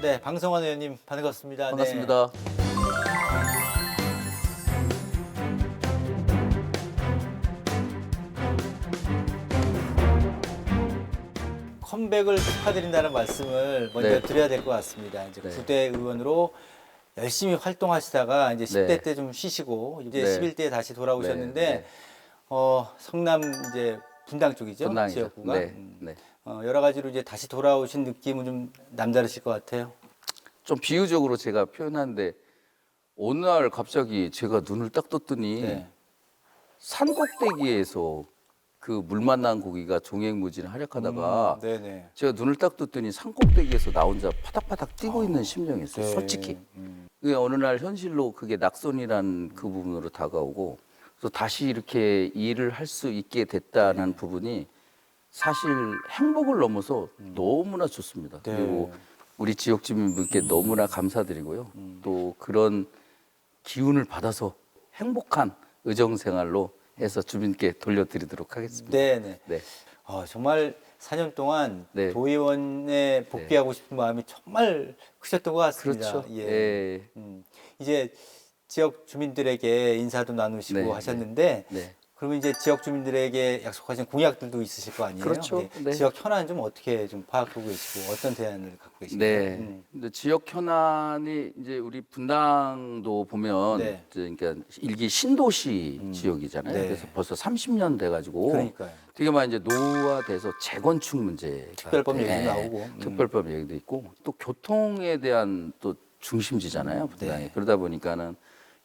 네, 방성환 의원님 반갑습니다. 반갑습니다. 컴백을 축하드린다는 말씀을 먼저 네. 드려야 될 것 같습니다. 이제 네. 9대 의원으로 열심히 활동하시다가 이제 10대 네. 때 좀 쉬시고 이제 네. 11대에 다시 돌아오셨는데 네. 성남 이제 분당 쪽이죠. 분당이죠. 지역구가. 네. 네. 여러 가지로 이제 다시 돌아오신 느낌은 좀 남다르실 것 같아요. 좀 비유적으로 제가 표현하는데 어느 날 갑자기 제가 눈을 딱 떴더니 네. 산 꼭대기에서 그 물 만난 고기가 종횡무진 활약하다가 네네. 제가 눈을 딱 떴더니 산 꼭대기에서 나 혼자 파닥파닥 뛰고 있는 심정이었어요. 네. 솔직히. 그게 어느 날 현실로 그게 낙선이란 그 부분으로 다가오고 그래서 다시 이렇게 일을 할 수 있게 됐다는 부분이 사실 행복을 넘어서 너무나 좋습니다. 네. 그리고 우리 지역 주민분께 너무나 감사드리고요. 또 그런 기운을 받아서 행복한 의정 생활로 해서 주민께 돌려드리도록 하겠습니다. 네네. 네. 정말 4년 동안 네. 도의원에 복귀하고 싶은 마음이 정말 크셨던 것 같습니다. 그렇죠. 예. 예. 이제 지역 주민들에게 인사도 나누시고 네, 하셨는데 네. 그러면 이제 지역 주민들에게 약속하신 공약들도 있으실 거 아니에요? 그렇죠. 네. 네. 지역 현안 좀 어떻게 좀 파악하고 계시고 어떤 대안을 갖고 계신가요? 네. 근데 지역 현안이 이제 우리 분당도 보면 네. 그러니까 일기 신도시 지역이잖아요. 네. 그래서 벌써 30년 돼가지고 그러니까요. 되게 많이 이제 노후화돼서 재건축 문제, 특별법 얘기도 나오고. 특별법 얘기도 있고 또 교통에 대한 또 중심지잖아요. 분당이. 네. 그러다 보니까는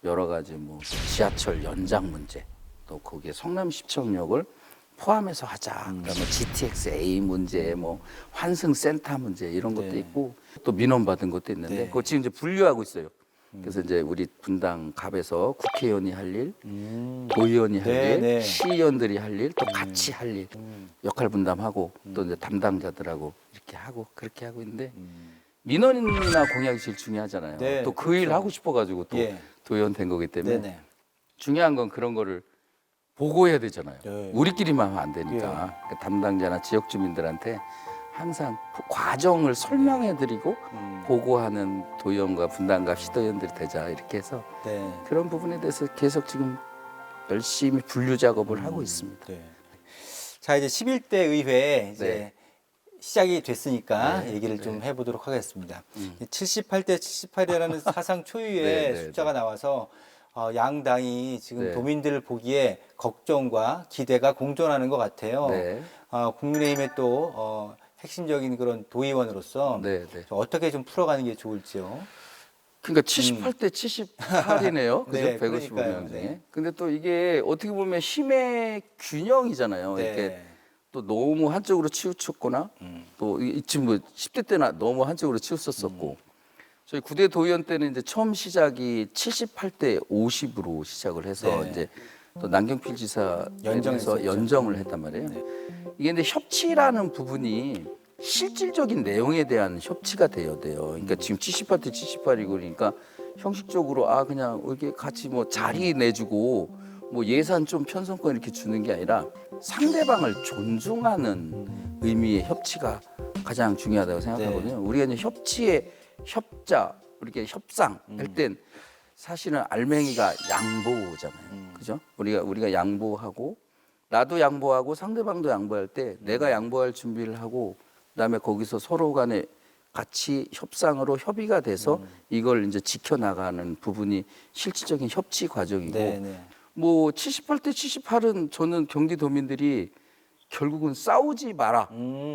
여러 가지 뭐 지하철 연장 문제, 또 거기에 성남시청역을 포함해서 하자. 그다음에 GTX-A 문제, 뭐 환승센터 문제 이런 것도 네. 있고 또 민원 받은 것도 있는데 네. 그거 지금 이제 분류하고 있어요. 그래서 이제 우리 분당 갑에서 국회의원이 할 일, 도의원이 할 네, 일, 네. 시의원들이 할 일, 또 같이 할 일, 역할 분담하고 또 이제 담당자들하고 이렇게 하고 그렇게 하고 있는데 민원이나 공약이 제일 중요하잖아요. 네, 또 그 일 그렇죠. 하고 싶어가지고 또 예. 도의원 된 거기 때문에 네네. 중요한 건 그런 거를 보고해야 되잖아요. 네. 우리끼리만 하면 안 되니까 그러니까 담당자나 지역 주민들한테 항상 과정을 설명해드리고 보고하는 도의원과 분당갑 시도위원들이 되자 이렇게 해서 네. 그런 부분에 대해서 계속 지금 열심히 분류 작업을 하고 있습니다. 네. 자, 이제 11대 의회 이제 네. 시작이 됐으니까 네, 얘기를 좀 해보도록 하겠습니다. 78대 78이라는 사상 초유의 네, 네, 숫자가 나와서 양당이 지금 네. 도민들 보기에 걱정과 기대가 공존하는 것 같아요. 네. 국민의힘의 또 핵심적인 그런 도의원으로서 네, 네. 좀 어떻게 좀 풀어가는 게 좋을지요. 그러니까 78대 78이네요. 그죠? 네, 155명 그러니까요. 중에. 네. 근데 또 이게 어떻게 보면 힘의 균형이잖아요. 네. 이렇게 또 너무 한쪽으로 치우쳤거나 또 지금 뭐 10대 때나 너무 한쪽으로 치우쳤었고 저희 9대 도의원 때는 이제 처음 시작이 78대 50으로 시작을 해서 네. 이제 또 남경필 지사 연정했었죠. 연정에서 연정을 했단 말이에요. 이게 근데 협치라는 부분이 실질적인 내용에 대한 협치가 돼야 돼요. 그러니까 지금 78대 78이고 그러니까 형식적으로 그냥 이렇게 같이 뭐 자리 내주고 뭐 예산 좀 편성권 이렇게 주는 게 아니라 상대방을 존중하는 의미의 협치가 가장 중요하다고 생각하거든요. 우리가 이제 협치의 협자, 이렇게 협상 할 땐 사실은 알맹이가 양보잖아요. 그죠? 우리가 양보하고 나도 양보하고 상대방도 양보할 때 내가 양보할 준비를 하고 그다음에 거기서 서로 간에 같이 협상으로 협의가 돼서 이걸 이제 지켜나가는 부분이 실질적인 협치 과정이고 네, 네. 뭐 78대 78은 저는 경기도민들이 결국은 싸우지 마라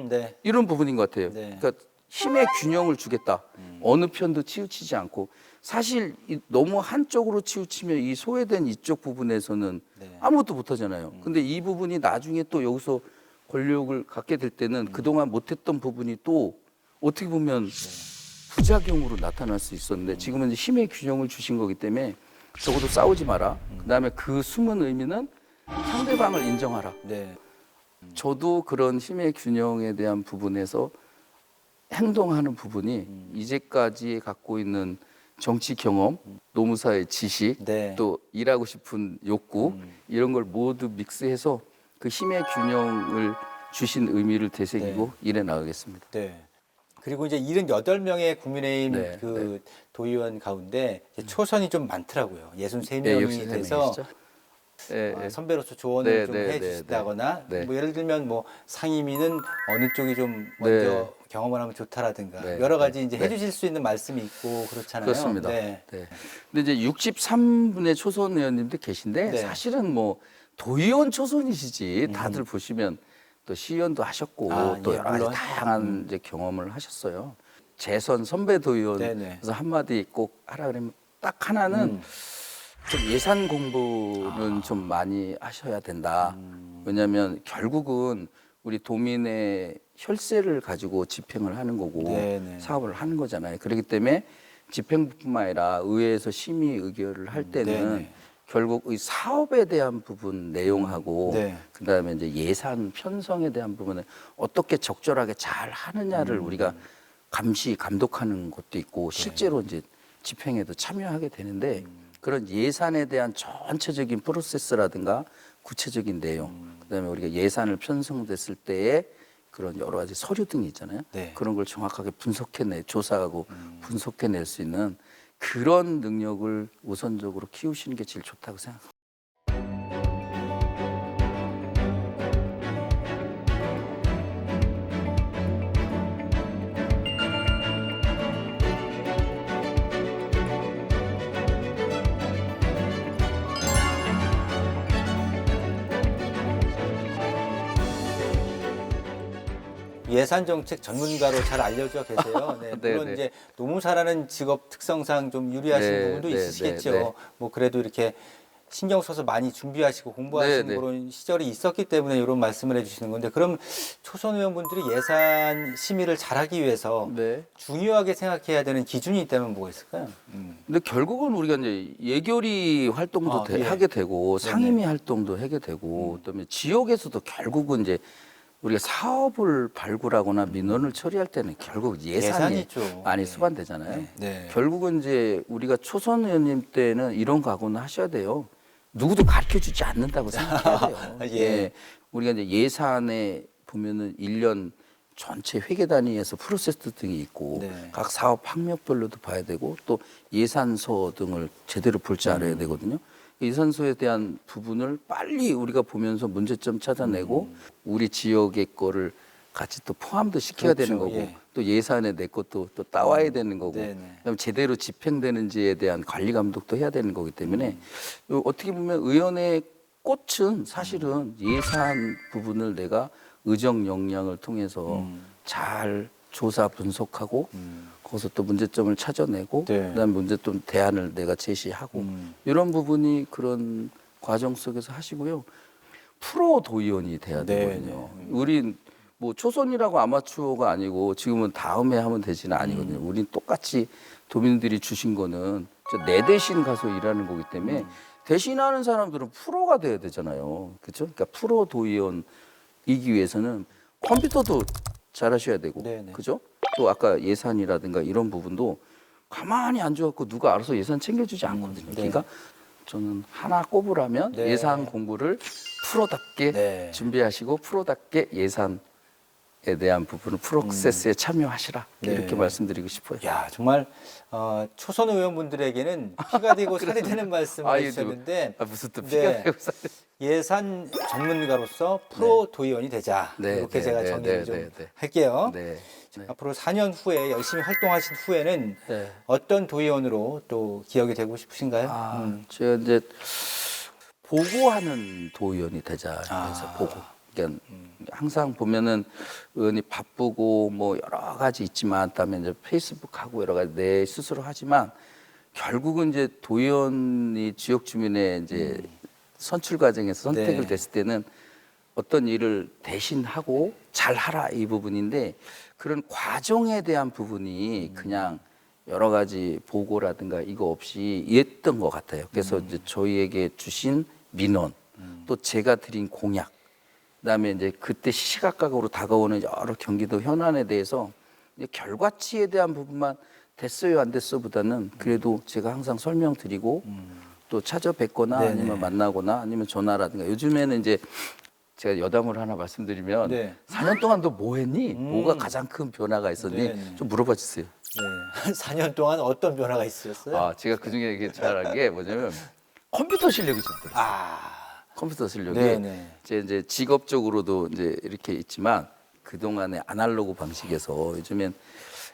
네. 이런 부분인 것 같아요. 네. 그러니까 힘의 균형을 주겠다. 어느 편도 치우치지 않고 사실 너무 한쪽으로 치우치면 이 소외된 이쪽 부분에서는 네. 아무것도 못하잖아요. 근데 이 부분이 나중에 또 여기서 권력을 갖게 될 때는 그동안 못했던 부분이 또 어떻게 보면 부작용으로 나타날 수 있었는데 지금은 이제 힘의 균형을 주신 거기 때문에 적어도 싸우지 마라. 그다음에 그 숨은 의미는 상대방을 인정하라. 네. 저도 그런 힘의 균형에 대한 부분에서 행동하는 부분이 이제까지 갖고 있는 정치 경험, 노무사의 지식, 네. 또 일하고 싶은 욕구 이런 걸 모두 믹스해서 그 힘의 균형을 주신 의미를 되새기고 일해 나가겠습니다. 네. 그리고 이제 78명의 국민의힘 네, 그 도의원 가운데 이제 초선이 좀 많더라고요. 63명이 네, 63 돼서 명이시죠? 네, 네. 선배로서 조언을 네, 좀 네, 해주신다거나 네, 네. 뭐 예를 들면 뭐 상임위는 어느 쪽이 좀 먼저 경험을 하면 좋다라든가 네, 여러 가지 네, 이제 네. 해주실 수 있는 말씀이 있고 그렇잖아요. 그렇습니다. 네. 네. 근데 이제 63분의 초선 의원님들 계신데 네. 사실은 뭐 도의원 초선이시지 다들 보시면 또 시의원도 하셨고 또 예, 여러 가지 물론. 다양한 이제 경험을 하셨어요. 재선 선배 도의원 네네. 그래서 한마디 꼭 하라 그러면 딱 하나는 좀 예산 공부는 좀 많이 하셔야 된다. 왜냐하면 결국은 우리 도민의 혈세를 가지고 집행을 하는 거고 네네. 사업을 하는 거잖아요. 그렇기 때문에 집행부뿐만 아니라 의회에서 심의 의결을 할 때는 네네. 결국 이 사업에 대한 부분 내용하고 네. 그다음에 이제 예산 편성에 대한 부분을 어떻게 적절하게 잘 하느냐를 우리가 감시 감독하는 것도 있고 실제로 이제 집행에도 참여하게 되는데 그런 예산에 대한 전체적인 프로세스라든가 구체적인 내용 그다음에 우리가 예산을 편성됐을 때에 그런 여러 가지 서류 등이 있잖아요. 네. 그런 걸 정확하게 조사하고 분석해낼 수 있는 그런 능력을 우선적으로 키우시는 게 제일 좋다고 생각합니다. 예산 정책 전문가로 잘 알려져 계세요. 네, 네, 물론 네. 이제 노무사라는 직업 특성상 좀 유리하신 네, 부분도 네, 있으시겠죠. 네, 네. 뭐 그래도 이렇게 신경 써서 많이 준비하시고 공부하시는 네, 네. 그런 시절이 있었기 때문에 이런 말씀을 해주시는 건데 그럼 초선 의원분들이 예산 심의를 잘하기 위해서 네. 중요하게 생각해야 되는 기준이 있다면 뭐가 있을까요? 근데 결국은 우리가 이제 예결위 활동도 예. 하게 되고 상임위 활동도 하게 되고 그다음에 지역에서도 결국은 이제 우리가 사업을 발굴하거나 민원을 처리할 때는 결국 예산이 예산이죠. 많이 네. 수반되잖아요. 네. 결국은 이제 우리가 초선 의원님 때는 이런 각오는 하셔야 돼요. 누구도 가르쳐 주지 않는다고 생각해야 돼요. 예. 우리가 이제 예산에 보면은 1년 전체 회계 단위에서 프로세스 등이 있고 네. 각 사업 항목별로도 봐야 되고 또 예산서 등을 제대로 볼 줄 알아야 되거든요. 예산서에 대한 부분을 빨리 우리가 보면서 문제점 찾아내고 우리 지역의 거를 같이 또 포함도 시켜야 그렇죠. 되는 거고 예. 또 예산에 내 것도 또 따와야 되는 거고 네네. 그다음에 제대로 집행되는지에 대한 관리 감독도 해야 되는 거기 때문에 어떻게 보면 의원의 꽃은 사실은 예산 부분을 내가 의정 역량을 통해서 잘 조사 분석하고 거기서 또 문제점을 찾아내고 네. 그다음에 문제점 대안을 내가 제시하고 이런 부분이 그런 과정 속에서 하시고요. 프로 도의원이 돼야 네, 되거든요. 우린 뭐 초선이라고 아마추어가 아니고 지금은 다음에 하면 되지는 아니거든요. 우린 똑같이 도민들이 주신 거는 내 대신 가서 일하는 거기 때문에 대신하는 사람들은 프로가 돼야 되잖아요. 그렇죠? 그러니까 프로 도의원이기 위해서는 컴퓨터도 잘하셔야 되고, 네네. 그죠? 또 아까 예산이라든가 이런 부분도 가만히 앉아갖고 누가 알아서 예산 챙겨주지 않거든요. 네. 그러니까 저는 하나 꼽으라면 네. 예산 공부를 프로답게 네. 준비하시고 프로답게 예산에 대한 부분을 프로세스에 참여하시라 네. 이렇게 말씀드리고 싶어요. 야 정말 초선 의원분들에게는 피가 되고 살이 되는 말씀을 아이고, 해주셨는데 무슨 또 네. 피가 되고 살이 예산 전문가로서 프로 도의원이 되자 네, 이렇게 네, 제가 네, 정리를 네, 좀 네, 네. 할게요. 네. 네. 앞으로 4년 후에 열심히 활동하신 후에는 네. 어떤 도의원으로 또 기억이 되고 싶으신가요? 제가 이제 보고하는 도의원이 되자 그래서 보고. 그러니까 항상 보면은 의원이 바쁘고 뭐 여러 가지 있지만 그다음에 이제 페이스북하고 여러 가지 내 스스로 하지만 결국은 이제 도의원이 지역 주민의 이제 선출 과정에서 선택을 네. 됐을 때는 어떤 일을 대신하고 잘하라 이 부분인데 그런 과정에 대한 부분이 그냥 여러 가지 보고라든가 이거 없이 이랬던 것 같아요. 그래서 이제 저희에게 주신 민원, 또 제가 드린 공약, 그다음에 이제 그때 시시각각으로 다가오는 여러 경기도 현안에 대해서 이제 결과치에 대한 부분만 됐어요 안 됐어보다는 그래도 제가 항상 설명드리고 또 찾아뵙거나 네네. 아니면 만나거나 아니면 전화라든가 요즘에는 이제 제가 여담을 하나 말씀드리면 네. 4년 동안 너 뭐 했니? 뭐가 가장 큰 변화가 있었니? 네. 좀 물어봐 주세요. 네. 4년 동안 어떤 변화가 있으셨어요? 아, 제가 그중에 이게 잘한 게 뭐냐면 컴퓨터 실력이 좀 늘었어요. 아, 컴퓨터 실력이 네네. 이제 직업적으로도 이제 이렇게 있지만 그동안의 아날로그 방식에서 요즘엔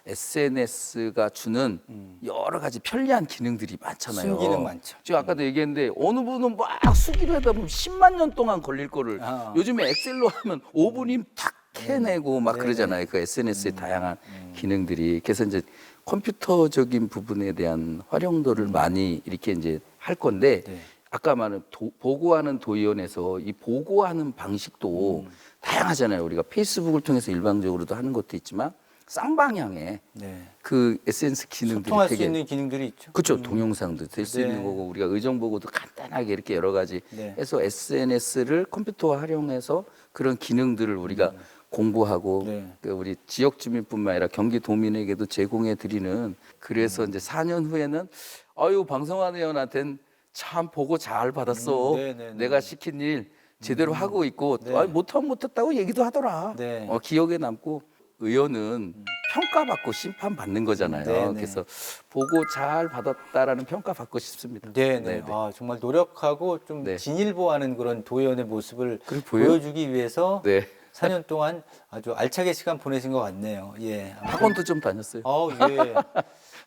SNS가 주는 여러 가지 편리한 기능들이 많잖아요. 순기능 많죠. 지금 아까도 얘기했는데 어느 분은 막 수기로 하다 보면 10만 년 동안 걸릴 거를 아. 요즘에 엑셀로 하면 5분이면 탁 해내고 막 네네. 그러잖아요. 그 SNS의 다양한 기능들이. 그래서 이제 컴퓨터적인 부분에 대한 활용도를 많이 이렇게 이제 할 건데 네. 아까 말한 보고하는 도의원에서 이 보고하는 방식도 다양하잖아요. 우리가 페이스북을 통해서 일방적으로도 하는 것도 있지만 쌍방향의 네. 그 SNS 기능들이 소통할 수 되게 있는 기능들이 있죠. 그렇죠. 동영상도 될 수 네. 있는 거고 우리가 의정 보고도 간단하게 이렇게 여러 가지 네. 해서 SNS를 컴퓨터와 활용해서 그런 기능들을 우리가 공부하고 네. 그 우리 지역 주민뿐만 아니라 경기도민에게도 제공해 드리는 그래서 이제 4년 후에는 아유 방송하는 의원한테는 참 보고 잘 받았어. 네네네. 내가 시킨 일 제대로 하고 있고 네. 아유, 못했다고 얘기도 하더라. 네. 기억에 남고 의원은 평가받고 심판받는 거잖아요. 네네. 그래서 보고 잘 받았다라는 평가 받고 싶습니다. 네네. 아, 정말 노력하고 좀 네. 진일보하는 그런 도의원의 모습을 그래 보여요? 보여주기 위해서 네. 4년 동안 아주 알차게 시간 보내신 것 같네요. 예. 아무튼 학원도 좀 다녔어요. 예.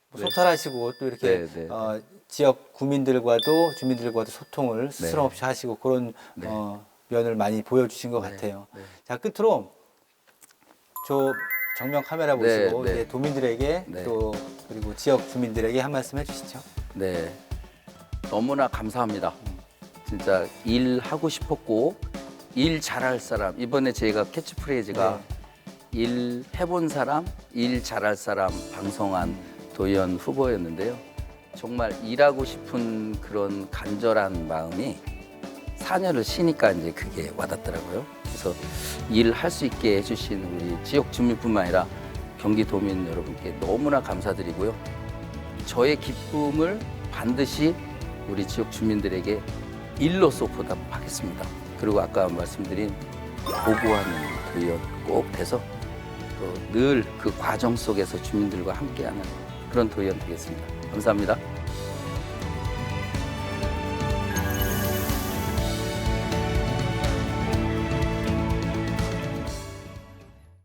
뭐 소탈하시고 또 이렇게 네, 네, 지역 구민들과도 주민들과도 소통을 스스럼 없이 하시고 그런 네. 면을 많이 보여주신 것 같아요. 자, 끝으로 저 정면 카메라 네, 보시고 네. 이제 도민들에게 네. 또 그리고 지역 주민들에게 한 말씀 해주시죠. 네. 너무나 감사합니다. 진짜 일 하고 싶었고 일 잘할 사람. 이번에 제가 캐치프레이즈가 일 해본 사람, 일 잘할 사람 방송한 도의원 후보였는데요. 정말 일하고 싶은 그런 간절한 마음이 4년을 쉬니까 이제 그게 와닿더라고요. 그래서 일할 수 있게 해주신 우리 지역 주민뿐만 아니라 경기도민 여러분께 너무나 감사드리고요. 저의 기쁨을 반드시 우리 지역 주민들에게 일로써 보답하겠습니다. 그리고 아까 말씀드린 보고하는 도의원 꼭 돼서 또 늘 그 과정 속에서 주민들과 함께하는 그런 도의원 되겠습니다. 감사합니다.